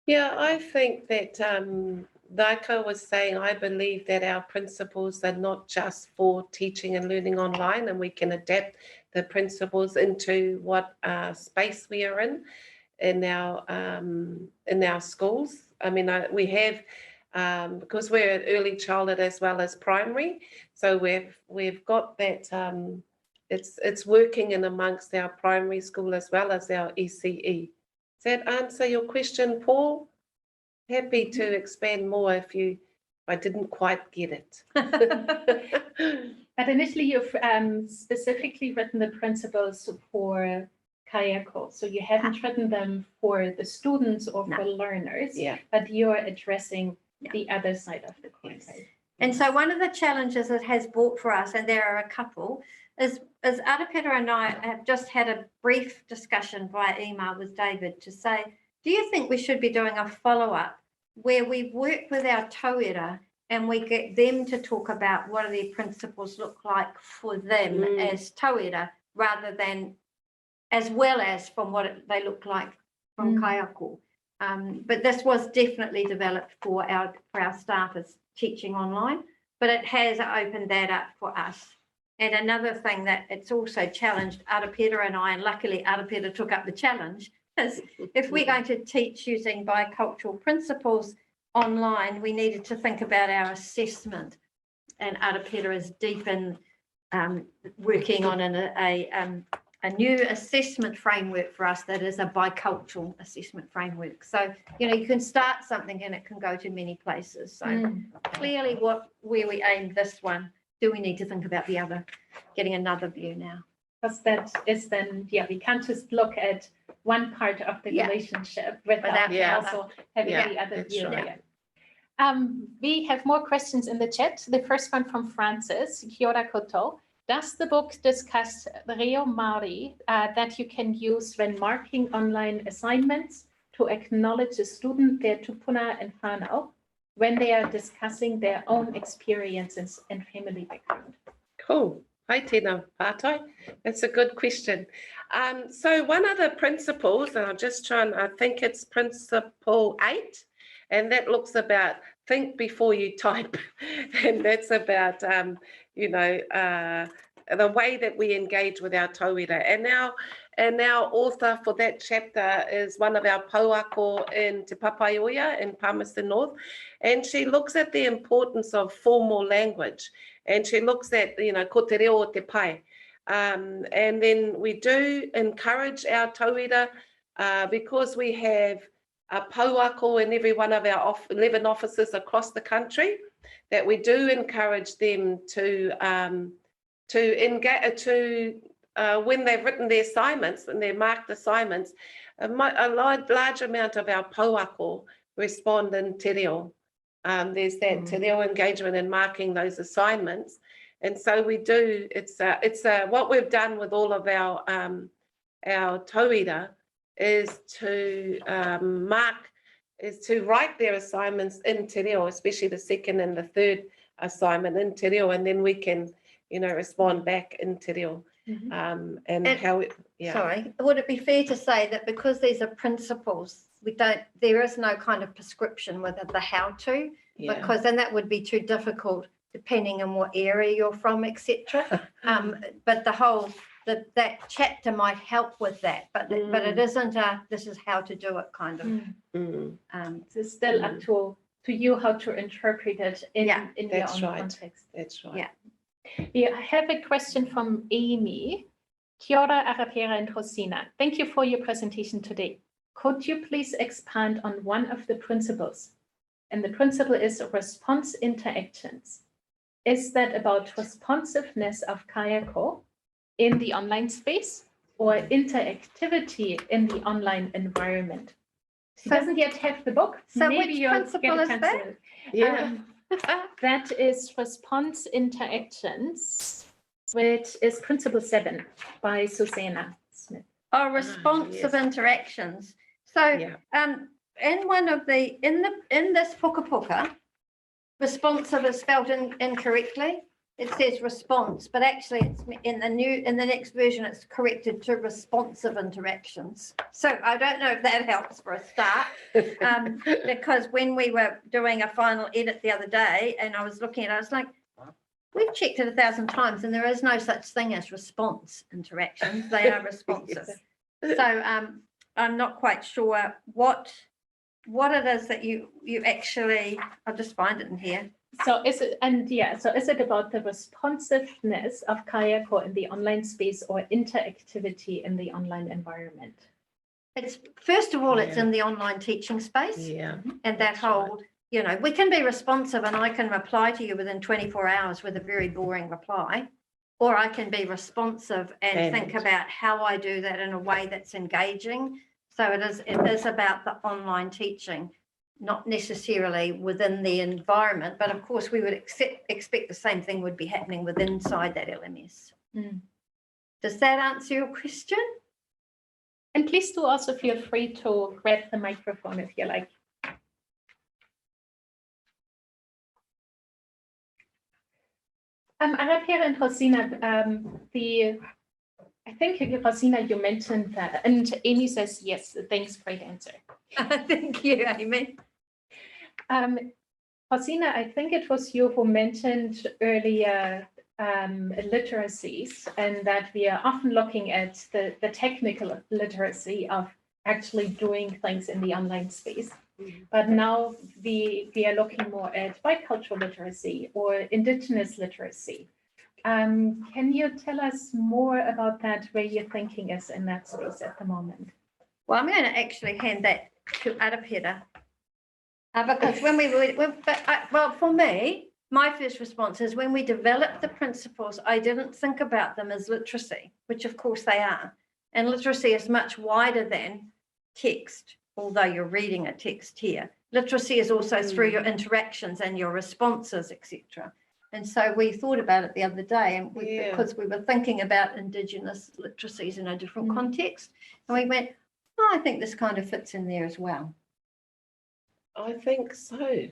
[SPEAKER 2] Yeah, I think that Daika was saying, I believe that our principles are not just for teaching and learning online, and we can adapt the principles into what space we are in our schools. I mean, we have, because we're at early childhood as well as primary, so we've got that, it's working in amongst our primary school as well as our ECE. Does that answer your question, Paul? Happy to expand more if I didn't quite get it.
[SPEAKER 1] But initially, you've specifically written the principles for Kayako. So you haven't written them for the students or for learners, but you're addressing the other side of the coin.
[SPEAKER 3] And so one of the challenges it has brought for us, and there are a couple, is Arapira and I have just had a brief discussion via email with David to say, do you think we should be doing a follow-up where we work with our tauira and we get them to talk about what do their principles look like for them as tauira, rather than as well as from what they look like from kaiako. But this was definitely developed for our staff as teaching online, but it has opened that up for us. And another thing that it's also challenged Arapira and I, and luckily Arapira took up the challenge, is if we're going to teach using bicultural principles online, we needed to think about our assessment. And Arapira is deep in working on a new assessment framework for us that is a bicultural assessment framework. So, you know, you can start something and it can go to many places. So clearly where we aim this one, do we need to think about the other, getting another view now?
[SPEAKER 1] Because that is then, we can't just look at one part of the
[SPEAKER 3] Yeah.
[SPEAKER 1] relationship without
[SPEAKER 3] Without
[SPEAKER 2] the
[SPEAKER 1] also having
[SPEAKER 2] Yeah,
[SPEAKER 1] the other
[SPEAKER 2] that's
[SPEAKER 1] view.
[SPEAKER 2] right.
[SPEAKER 1] Yeah. We have more questions in the chat. The first one from Francis, Kia ora koutou. Does the book discuss reo Māori that you can use when marking online assignments to acknowledge a student, their tupuna and whānau, when they are discussing their own experiences and family background?
[SPEAKER 2] Cool. Hi, Tina Pātai. That's a good question. So one of the principles, and I'll just try and I think it's principle 8, and that looks about think before you type. And that's about, the way that we engage with our tauira. And our author for that chapter is one of our pauako in Te Papaioia in Palmerston North. And she looks at the importance of formal language. And she looks at, ko te reo o te pai. And then we do encourage our tauira because we have a pauako in every one of our 11 offices across the country, that we do encourage them to engage, when they've written their assignments and their marked assignments, a large amount of our pauako respond in te reo. There's that te reo engagement in marking those assignments. And so we do, it's what we've done with all of our tauira is to write their assignments in te reo, especially the second and the third assignment in te reo, and then we can, respond back in te reo.
[SPEAKER 3] Sorry, would it be fair to say that because these are principles, there is no kind of prescription with the how to, because then that would be too difficult depending on what area you're from, etc. But that chapter might help with that, but it isn't this is how to do it kind of.
[SPEAKER 1] It's still up to you how to interpret it in your own context.
[SPEAKER 2] That's right.
[SPEAKER 3] Yeah.
[SPEAKER 1] We have a question from Amy. Kia ora, Arapera and Rosina. Thank you for your presentation today. Could you please expand on one of the principles? And the principle is response interactions. Is that about responsiveness of kayako in the online space or interactivity in the online environment? She doesn't yet have the book.
[SPEAKER 3] So
[SPEAKER 1] maybe
[SPEAKER 3] which
[SPEAKER 1] you'll
[SPEAKER 3] principle
[SPEAKER 1] get a
[SPEAKER 3] is
[SPEAKER 1] chance
[SPEAKER 3] that?
[SPEAKER 1] to-
[SPEAKER 2] Yeah.
[SPEAKER 1] That is response interactions, which is principle 7 by Susanna Smith.
[SPEAKER 3] Oh, responsive interactions. So in one of in this puka, responsive is spelled incorrectly. It says response, but actually it's in the next version it's corrected to responsive interactions. So I don't know if that helps for a start, because when we were doing a final edit the other day and I was looking at it, I was like, we've checked it 1,000 times and there is no such thing as response interactions. They are responsive. So I'm not quite sure what it is that you actually, I'll just find it in here.
[SPEAKER 1] So is it about the responsiveness of kayako in the online space or interactivity in the online environment?
[SPEAKER 3] It's first of all, it's in the online teaching space.
[SPEAKER 2] Yeah.
[SPEAKER 3] And that whole, we can be responsive and I can reply to you within 24 hours with a very boring reply, or I can be responsive and think about how I do that in a way that's engaging. So it is about the online teaching, not necessarily within the environment, but of course we would expect the same thing would be happening inside that LMS. Does that answer your question?
[SPEAKER 1] And please do also feel free to grab the microphone if you like. Arapera and Rosina, I think Rosina, you mentioned that, and Amy says yes. Thanks, great answer.
[SPEAKER 3] Thank you, Amy.
[SPEAKER 1] Rosina, I think it was you who mentioned earlier literacies, and that we are often looking at the technical literacy of actually doing things in the online space. But now we are looking more at bicultural literacy or Indigenous literacy. Can you tell us more about that, where your thinking is in that space at the moment?
[SPEAKER 3] Well, I'm going to actually hand that to Arapera. Because for me, my first response is when we developed the principles, I didn't think about them as literacy, which of course they are. And literacy is much wider than text, although you're reading a text here. Literacy is also through your interactions and your responses, etc. And so we thought about it the other day, and because we were thinking about Indigenous literacies in a different context, and we went, oh, I think this kind of fits in there as well.
[SPEAKER 2] I think so.
[SPEAKER 3] Do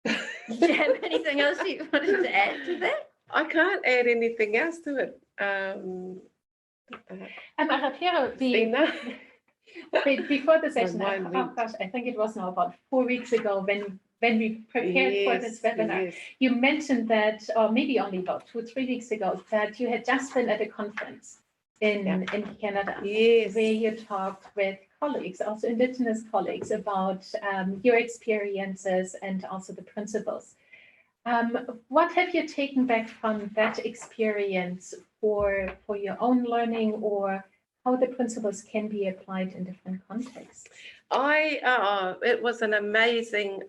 [SPEAKER 3] you have anything else you wanted to add to that?
[SPEAKER 2] I can't add anything else to it.
[SPEAKER 1] Arapira,
[SPEAKER 2] Stina?
[SPEAKER 1] before the session,
[SPEAKER 2] mind
[SPEAKER 1] oh gosh, I think it was now about 4 weeks ago when we prepared for this webinar, you mentioned that, or maybe only about 2 or 3 weeks ago, that you had just been at a conference in Canada, where you talked with colleagues, also Indigenous colleagues, about your experiences and also the principles. What have you taken back from that experience for your own learning, or how the principles can be applied in different contexts?
[SPEAKER 2] It was an amazing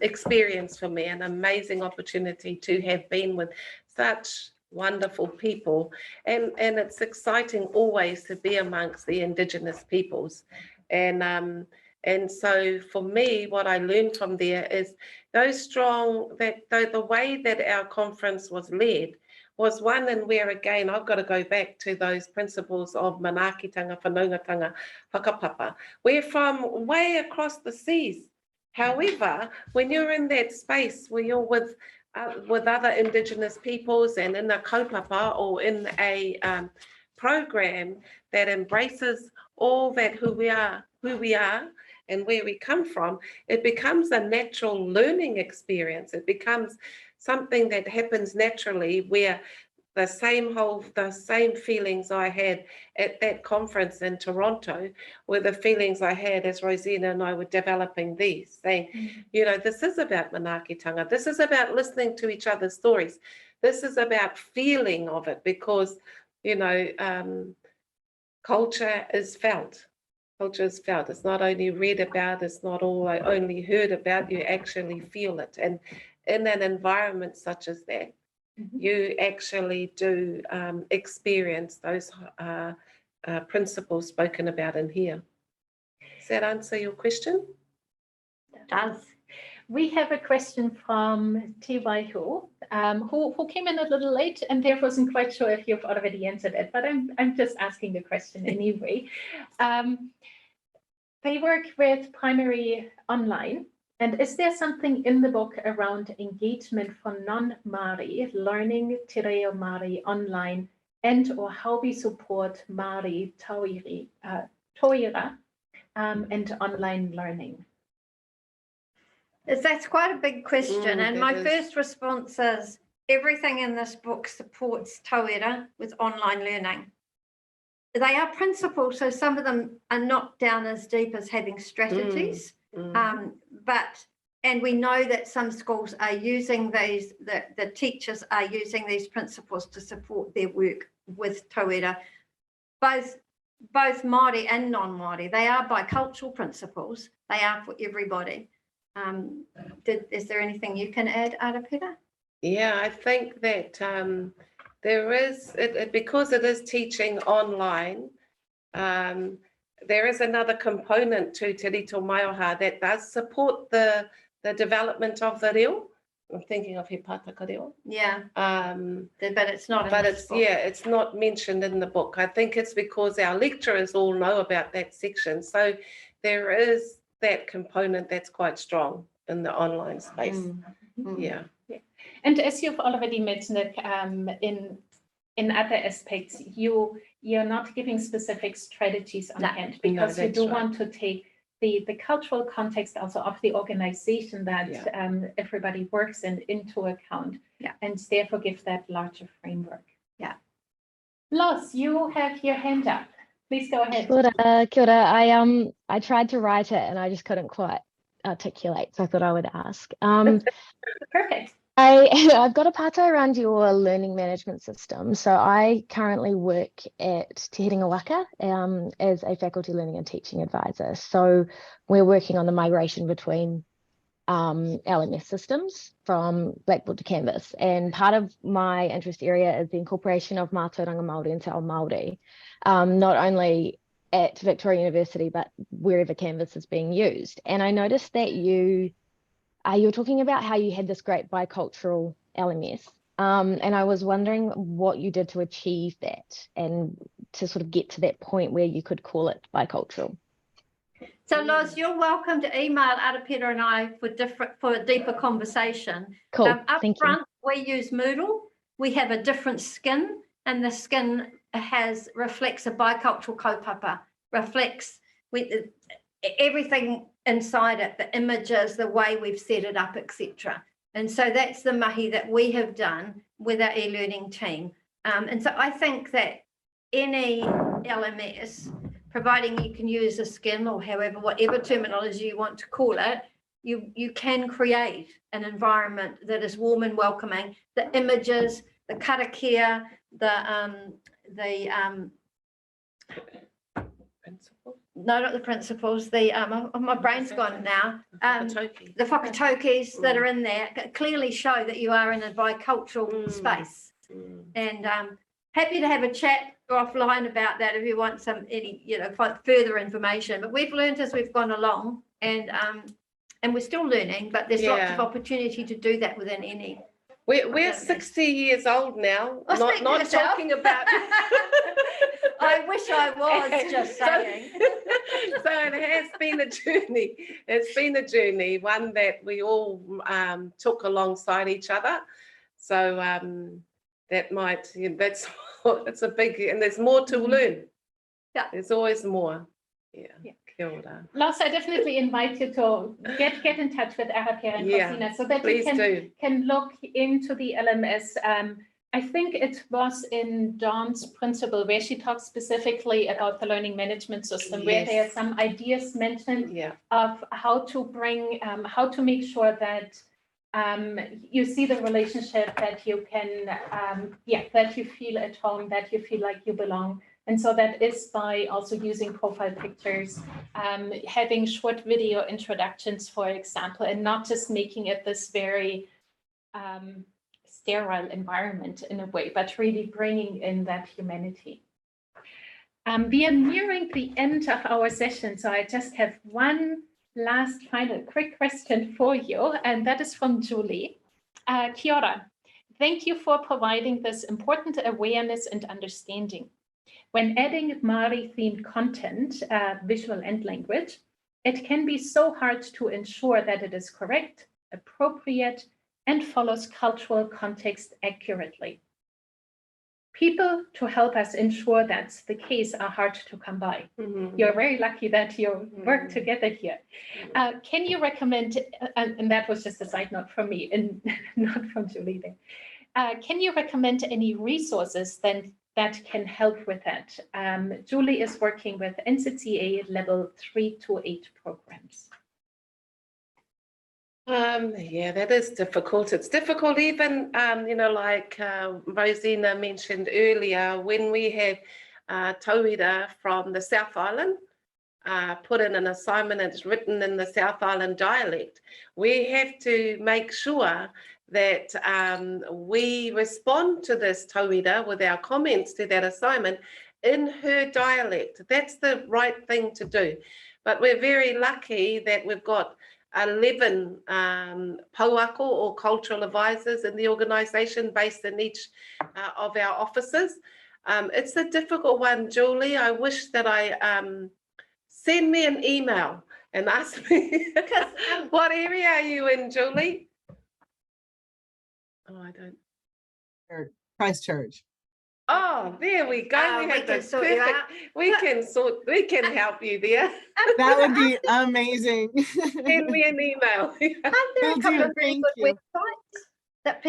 [SPEAKER 2] experience for me, an amazing opportunity to have been with such wonderful people, and it's exciting always to be amongst the Indigenous peoples, and so for me, what I learned from there is the way that our conference was led was one and where, again, I've got to go back to those principles of manaakitanga, whanaungatanga, whakapapa. We're from way across the seas. However, when you're in that space where you're with other Indigenous peoples and in a kaupapa or in a program that embraces all that who we are and where we come from, it becomes a natural learning experience. It becomes something that happens naturally, where the same feelings I had at that conference in Toronto were the feelings I had as Rosina and I were developing these, saying, this is about manaakitanga. This is about listening to each other's stories. This is about feeling of it, because, culture is felt. Culture is felt. It's not only read about, it's not only heard about, you actually feel it. And in an environment such as that, you actually do experience those principles spoken about in here. Does that answer your question?
[SPEAKER 3] It does.
[SPEAKER 1] We have a question from Tiwaiho, who came in a little late and therefore wasn't quite sure if you've already answered it, but I'm just asking the question anyway. They work with primary online. And is there something in the book around engagement for non-Māori, learning Te Reo Māori online, and or how we support Māori tauira and online learning?
[SPEAKER 3] That's quite a big question. And my first response is everything in this book supports tauira with online learning. They are principles, so some of them are not down as deep as having strategies. And we know that some schools are using these, the teachers are using these principles to support their work with tauira, both Māori and non-Māori. They are bicultural principles. They are for everybody. Is there anything you can add, Arapira?
[SPEAKER 2] Yeah, I think that there is, because it is teaching online, there is another component to Te Rito Maioha that does support the development of the reo. I'm thinking of He Pātaka Reo.
[SPEAKER 3] Yeah. But it's not.
[SPEAKER 2] But it's not mentioned in the book. I think it's because our lecturers all know about that section. So there is that component that's quite strong in the online space. Yeah.
[SPEAKER 1] And as you've already mentioned it, in other aspects, you're not giving specific strategies on hand, because you do want to take the cultural context also of the organization that everybody works in into account, and therefore give that larger framework. Yeah. Los, you have your hand up. Please go ahead.
[SPEAKER 4] Kia ora. I tried to write it and I just couldn't quite articulate, so I thought I would ask.
[SPEAKER 1] Perfect.
[SPEAKER 4] I've got a pātai around your learning management system. So I currently work at Te Herenga Waka as a faculty learning and teaching advisor. So we're working on the migration between LMS systems from Blackboard to Canvas. And part of my interest area is the incorporation of Mātauranga Māori into Ao Māori, not only at Victoria University, but wherever Canvas is being used. And I noticed that you were talking about how you had this great bicultural LMS. And I was wondering what you did to achieve that and to sort of get to that point where you could call it bicultural.
[SPEAKER 3] So Loz, you're welcome to email Arapira and I for a deeper conversation.
[SPEAKER 4] Cool,
[SPEAKER 3] Up
[SPEAKER 4] thank
[SPEAKER 3] front, we use Moodle. We have a different skin, and the skin reflects a bicultural kaupapa, reflects everything inside it, the images, the way we've set it up, etc. And so that's the mahi that we have done with our e-learning team. And so I think that any LMS, providing you can use a skin or however, whatever terminology you want to call it, you can create an environment that is warm and welcoming. The images, the karakia, no, not the principles, my brain's gone now. The whakatokis that are in there clearly show that you are in a bicultural space. And happy to have a chat offline about that if you want any further information. But we've learned as we've gone along, and we're still learning, but there's lots of opportunity to do that within any.
[SPEAKER 2] We're 60 years old now. Not talking about.
[SPEAKER 3] I wish I was just saying.
[SPEAKER 2] So it has been a journey. It's been a journey, one that we all took alongside each other. So it's a big, and there's more to learn.
[SPEAKER 1] Yeah,
[SPEAKER 2] there's always more. Yeah. Kia ora.
[SPEAKER 1] Lars, I definitely invite you to get in touch with Arapira and Rosina so that you can look into the LMS. I think it was in Dawn's principle where she talks specifically about the learning management system, where there are some ideas mentioned of how to bring, how to make sure that you see the relationship, that you can, that you feel at home, that you feel like you belong. And so that is by also using profile pictures, having short video introductions, for example, and not just making it this very sterile environment in a way, but really bringing in that humanity. We are nearing the end of our session, so I just have one last final quick question for you, and that is from Julie. Kia ora. Thank you for providing this important awareness and understanding. When adding Māori-themed content, visual and language, it can be so hard to ensure that it is correct, appropriate, and follows cultural context accurately. People to help us ensure that's the case are hard to come by. You're very lucky that you work together here. Can you recommend, and that was just a side note from me and not from Julie there. Can you recommend any resources then that can help with that? Julie is working with NCCA level 3 to 8 programs.
[SPEAKER 2] Yeah, that is difficult. It's difficult even, like Rosina mentioned earlier, when we have tauira from the South Island, put in an assignment, it's written in the South Island dialect. We have to make sure that we respond to this tauira with our comments to that assignment in her dialect. That's the right thing to do. But we're very lucky that we've got 11 pauako or cultural advisors in the organisation based in each of our offices. It's a difficult one, Julie. I wish that send me an email and ask me, what area are you in, Julie? Oh, I don't.
[SPEAKER 5] Christchurch.
[SPEAKER 2] Oh, there we go. We have the perfect. We can help you there.
[SPEAKER 5] That would be amazing.
[SPEAKER 2] Send me an email.
[SPEAKER 3] Aren't there a couple of really good websites that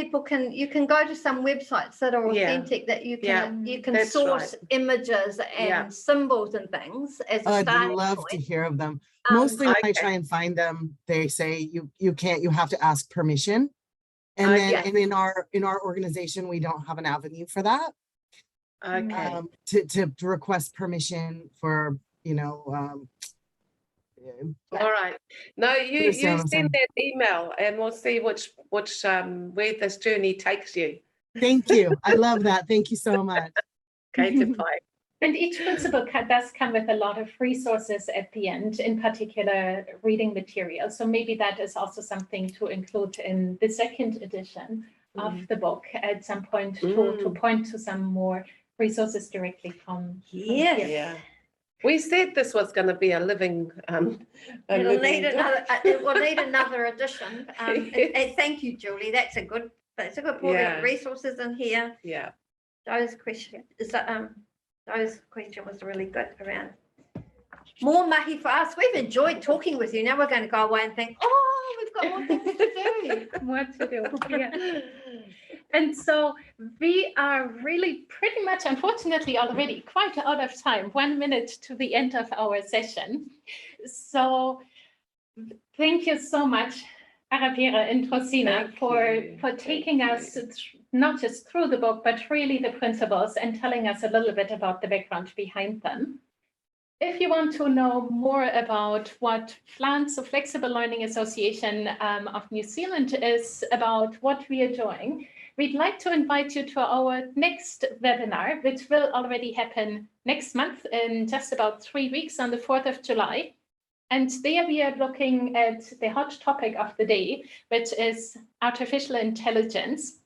[SPEAKER 3] you can go to some websites that are authentic, that you can source images and symbols and things as a starting
[SPEAKER 5] I'd love to hear of them. Mostly when I try and find them, they say you can't, you have to ask permission. And then and in our organization, we don't have an avenue for that.
[SPEAKER 2] Okay.
[SPEAKER 5] To request permission for,
[SPEAKER 2] All right. No, you
[SPEAKER 5] Understand.
[SPEAKER 2] send that email and we'll see which where this journey takes you.
[SPEAKER 5] Thank you. I love that. Thank you so much.
[SPEAKER 2] Okay, to play.
[SPEAKER 1] And each principle does come with a lot of resources at the end, in particular reading material. So maybe that is also something to include in the second edition of the book at some point to point to some more resources directly from
[SPEAKER 3] Yes.
[SPEAKER 1] here.
[SPEAKER 2] Yeah. We said this was going to be a living.
[SPEAKER 3] It will need another edition. And thank you, Julie. That's a good point.
[SPEAKER 2] Yeah.
[SPEAKER 3] Resources in here.
[SPEAKER 2] Yeah.
[SPEAKER 3] Those questions was really good around more mahi for us. We've enjoyed talking with you. Now we're going to go away and think, oh, we've got more things to do.
[SPEAKER 1] More to do. Yeah. And so we are really pretty much, unfortunately, already quite out of time, 1 minute to the end of our session. So thank you so much, Arapira and Rosina, for taking us not just through the book, but really the principles and telling us a little bit about the background behind them. If you want to know more about what FLANZ, the Flexible Learning Association of New Zealand, is about, what we are doing, we'd like to invite you to our next webinar, which will already happen next month in just about 3 weeks on the 4th of July. And there we are looking at the hot topic of the day, which is artificial intelligence.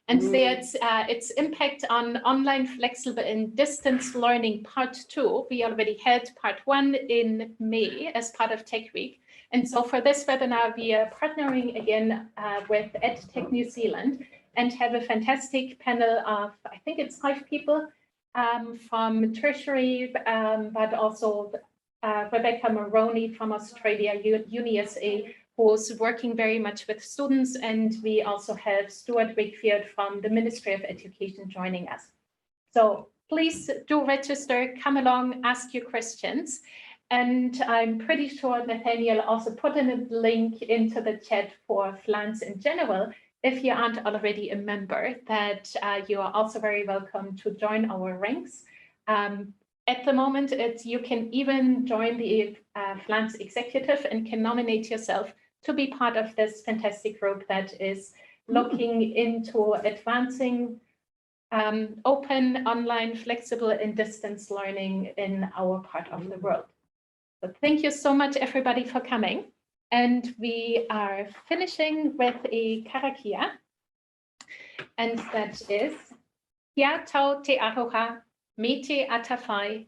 [SPEAKER 1] And there's its impact on online flexible and distance learning part 2. We already had part 1 in May as part of Tech Week. And so for this webinar, we are partnering again with EdTech New Zealand and have a fantastic panel of, I think it's 5 people from tertiary, but also Rebecca Moroney from Australia, UniSA, who's working very much with students. And we also have Stuart Wakefield from the Ministry of Education joining us. So please do register, come along, ask your questions. And I'm pretty sure Nathaniel also put in a link into the chat for FLANZ in general. If you aren't already a member, that you are also very welcome to join our ranks. At the moment, you can even join the FLANZ executive and can nominate yourself to be part of this fantastic group that is looking into advancing open, online, flexible, and distance learning in our part of the world. So thank you so much, everybody, for coming. And we are finishing with a karakia. And that is, Kia tau te aroha, me te atawhai,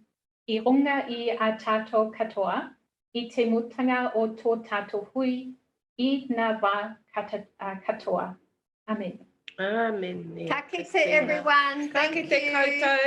[SPEAKER 1] I runga I a tātou katoa, I te mutanga o tō tātou hui, I nā wā katoa. Amen.
[SPEAKER 2] Amen.
[SPEAKER 3] Ka kite, everyone.
[SPEAKER 2] Ka kite koutou.